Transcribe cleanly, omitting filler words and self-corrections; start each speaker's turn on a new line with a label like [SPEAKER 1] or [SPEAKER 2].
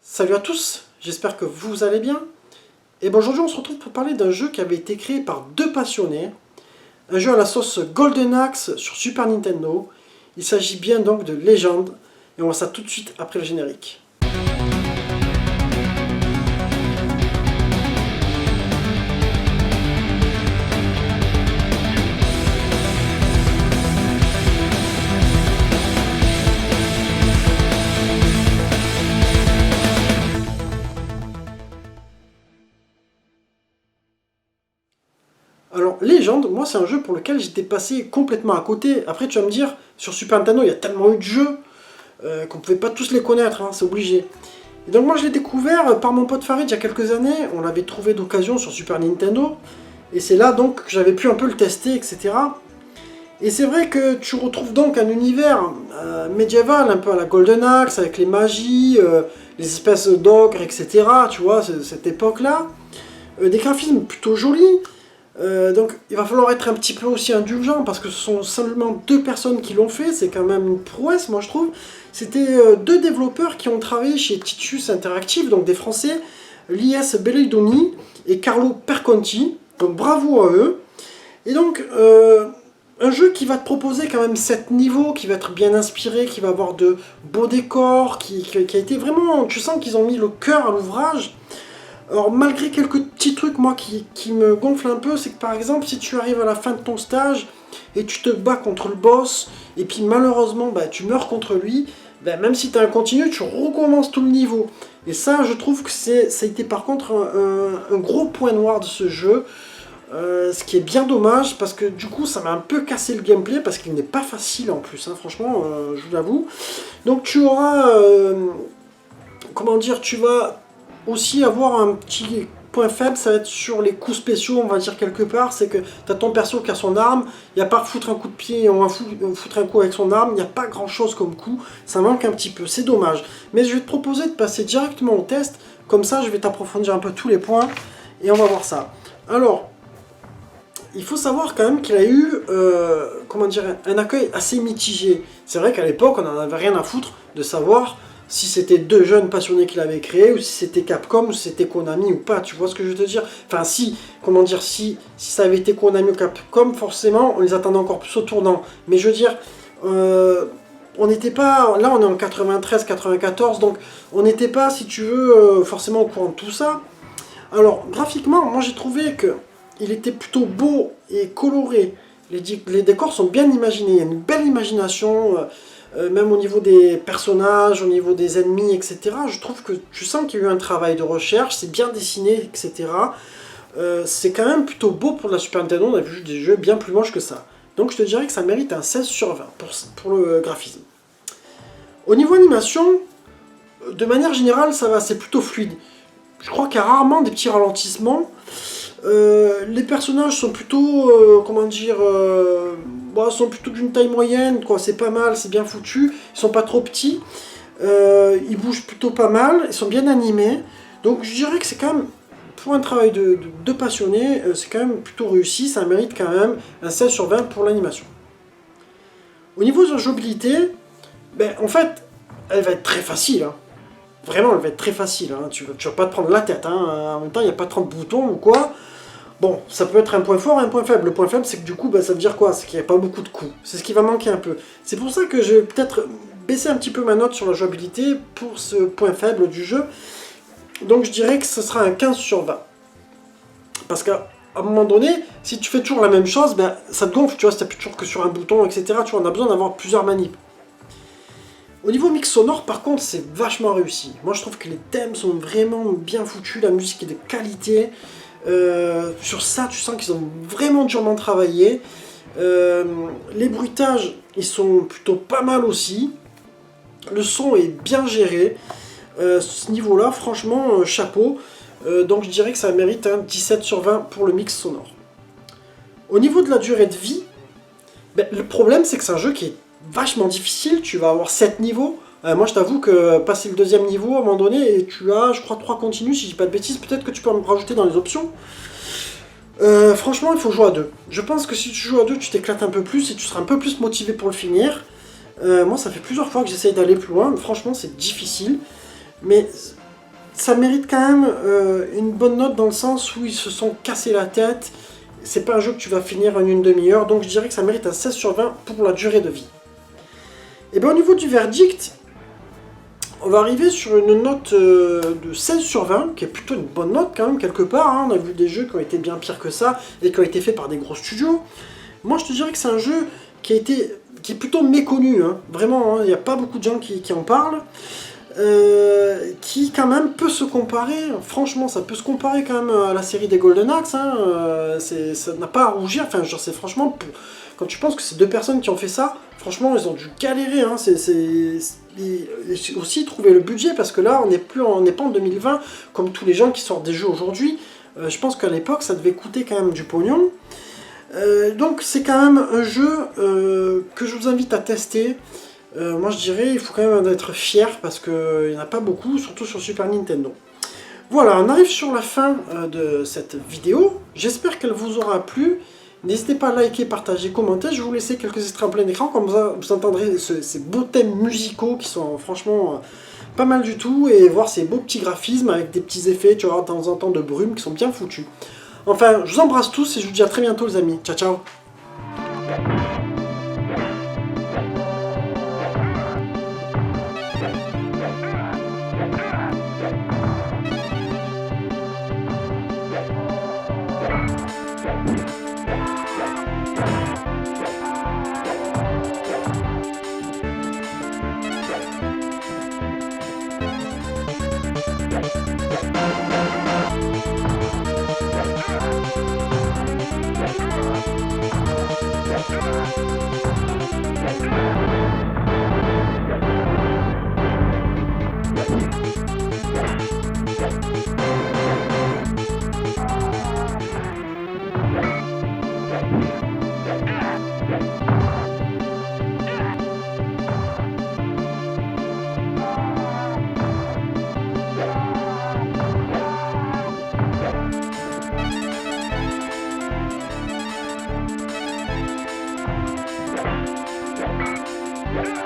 [SPEAKER 1] Salut à tous, j'espère que vous allez bien. Et bon, aujourd'hui on se retrouve pour parler d'un jeu qui avait été créé par deux passionnés. Un jeu à la sauce Golden Axe sur Super Nintendo. Il s'agit bien donc de Legend. Et on voit ça tout de suite après le générique. Alors, Legend, moi c'est un jeu pour lequel j'étais passé complètement à côté. Après tu vas me dire, sur Super Nintendo il y a tellement eu de jeux qu'on pouvait pas tous les connaître, hein, c'est obligé. Et donc moi je l'ai découvert par mon pote Farid il y a quelques années, on l'avait trouvé d'occasion sur Super Nintendo. Et c'est là donc que j'avais pu un peu le tester, etc. Et c'est vrai que tu retrouves donc un univers médiéval, un peu à la Golden Axe, avec les magies, les espèces d'ogres, etc. Tu vois, cette époque-là. Des graphismes plutôt jolis. Donc il va falloir être un petit peu aussi indulgent parce que ce sont seulement deux personnes qui l'ont fait, c'est quand même une prouesse moi je trouve. C'était deux développeurs qui ont travaillé chez Titus Interactive, donc des Français, Lies Belleidoni et Carlo Perconti, donc bravo à eux. Et donc un jeu qui va te proposer quand même 7 niveaux, qui va être bien inspiré, qui va avoir de beaux décors, qui a été vraiment, tu sens qu'ils ont mis le cœur à l'ouvrage. Alors malgré quelques petits trucs moi qui me gonflent un peu, c'est que par exemple si tu arrives à la fin de ton stage et tu te bats contre le boss et puis malheureusement tu meurs contre lui, même si tu as un continu tu recommences tout le niveau. Et ça je trouve que ça a été par contre un gros point noir de ce jeu, ce qui est bien dommage parce que du coup ça m'a un peu cassé le gameplay parce qu'il n'est pas facile en plus, hein, franchement je vous l'avoue. Donc tu auras, comment dire, tu vas aussi avoir un petit point faible, ça va être sur les coups spéciaux, on va dire quelque part, c'est que tu as ton perso qui a son arme, il n'y a pas foutre un coup de pied, on va foutre un coup avec son arme, il n'y a pas grand chose comme coup, ça manque un petit peu, c'est dommage. Mais je vais te proposer de passer directement au test, comme ça je vais t'approfondir un peu tous les points, et on va voir ça. Alors, il faut savoir quand même qu'il a eu, comment dire, un accueil assez mitigé. C'est vrai qu'à l'époque on n'en avait rien à foutre de savoir si c'était deux jeunes passionnés qui l'avaient créé, ou si c'était Capcom, ou si c'était Konami ou pas, tu vois ce que je veux te dire? Enfin si, comment dire, si ça avait été Konami ou Capcom, forcément, on les attendait encore plus au tournant. Mais je veux dire, on n'était pas, là on est en 93-94, donc on n'était pas, si tu veux, forcément au courant de tout ça. Alors, graphiquement, moi j'ai trouvé que il était plutôt beau et coloré. Les décors sont bien imaginés, il y a une belle imagination, même au niveau des personnages, au niveau des ennemis, etc. Je trouve que tu sens qu'il y a eu un travail de recherche, c'est bien dessiné, etc. C'est quand même plutôt beau pour la Super Nintendo, on a vu des jeux bien plus moches que ça. Donc je te dirais que ça mérite un 16 sur 20 pour le graphisme. Au niveau animation, de manière générale, ça va, c'est plutôt fluide. Je crois qu'il y a rarement des petits ralentissements. Les personnages sont plutôt, comment dire, sont plutôt d'une taille moyenne, quoi. C'est pas mal, c'est bien foutu. Ils sont pas trop petits. Ils bougent plutôt pas mal. Ils sont bien animés. Donc je dirais que c'est quand même, pour un travail de passionné, c'est quand même plutôt réussi. Ça mérite quand même un 16 sur 20 pour l'animation. Au niveau de la jouabilité, en fait, elle va être très facile, hein. Vraiment, elle va être très facile, hein. Tu vas pas te prendre la tête, hein. En même temps, il n'y a pas 30 boutons ou quoi. Bon, ça peut être un point fort et un point faible. Le point faible, c'est que du coup, ça veut dire quoi? C'est qu'il n'y a pas beaucoup de coups. C'est ce qui va manquer un peu. C'est pour ça que je vais peut-être baisser un petit peu ma note sur la jouabilité pour ce point faible du jeu. Donc je dirais que ce sera un 15 sur 20. Parce qu'à un moment donné, si tu fais toujours la même chose, ça te gonfle, tu vois, si tu appuies toujours que sur un bouton, etc. Tu vois, on a besoin d'avoir plusieurs manips. Au niveau mix sonore, par contre, c'est vachement réussi. Moi, je trouve que les thèmes sont vraiment bien foutus, la musique est de qualité. Sur ça, tu sens qu'ils ont vraiment durement travaillé. Les bruitages, ils sont plutôt pas mal aussi. Le son est bien géré. Ce niveau-là, franchement, chapeau. Donc je dirais que ça mérite un 17 sur 20 pour le mix sonore. Au niveau de la durée de vie, le problème, c'est que c'est un jeu qui est vachement difficile. Tu vas avoir 7 niveaux. Moi, je t'avoue que passer le deuxième niveau, à un moment donné, et tu as, je crois, 3 continus, si je dis pas de bêtises, peut-être que tu peux me rajouter dans les options. Franchement, il faut jouer à 2. Je pense que si tu joues à 2, tu t'éclates un peu plus et tu seras un peu plus motivé pour le finir. Moi, ça fait plusieurs fois que j'essaye d'aller plus loin. Franchement, c'est difficile. Mais ça mérite quand même une bonne note dans le sens où ils se sont cassés la tête. C'est pas un jeu que tu vas finir en une demi-heure, donc je dirais que ça mérite un 16 sur 20 pour la durée de vie. Et bien au niveau du verdict, on va arriver sur une note de 16 sur 20, qui est plutôt une bonne note quand même quelque part. Hein. On a vu des jeux qui ont été bien pires que ça, et qui ont été faits par des gros studios. Moi je te dirais que c'est un jeu qui est plutôt méconnu, hein. Vraiment, il n'y a pas beaucoup de gens qui en parlent. Qui quand même peut se comparer, franchement ça peut se comparer quand même à la série des Golden Axe, hein, ça n'a pas à rougir, enfin genre c'est franchement, quand tu penses que c'est deux personnes qui ont fait ça, franchement ils ont dû galérer, hein, et aussi trouver le budget, parce que là on n'est pas en 2020 comme tous les gens qui sortent des jeux aujourd'hui, je pense qu'à l'époque ça devait coûter quand même du pognon, donc c'est quand même un jeu que je vous invite à tester. Moi je dirais il faut quand même être fier parce qu'il n'y en a pas beaucoup, surtout sur Super Nintendo. Voilà, on arrive sur la fin de cette vidéo. J'espère qu'elle vous aura plu. N'hésitez pas à liker, partager, commenter. Je vais vous laisser quelques extraits en plein écran, comme ça vous entendrez ces beaux thèmes musicaux qui sont franchement pas mal du tout, et voir ces beaux petits graphismes avec des petits effets, tu vois, de temps en temps de brume qui sont bien foutus. Enfin, je vous embrasse tous et je vous dis à très bientôt les amis. Ciao ciao. Yeah.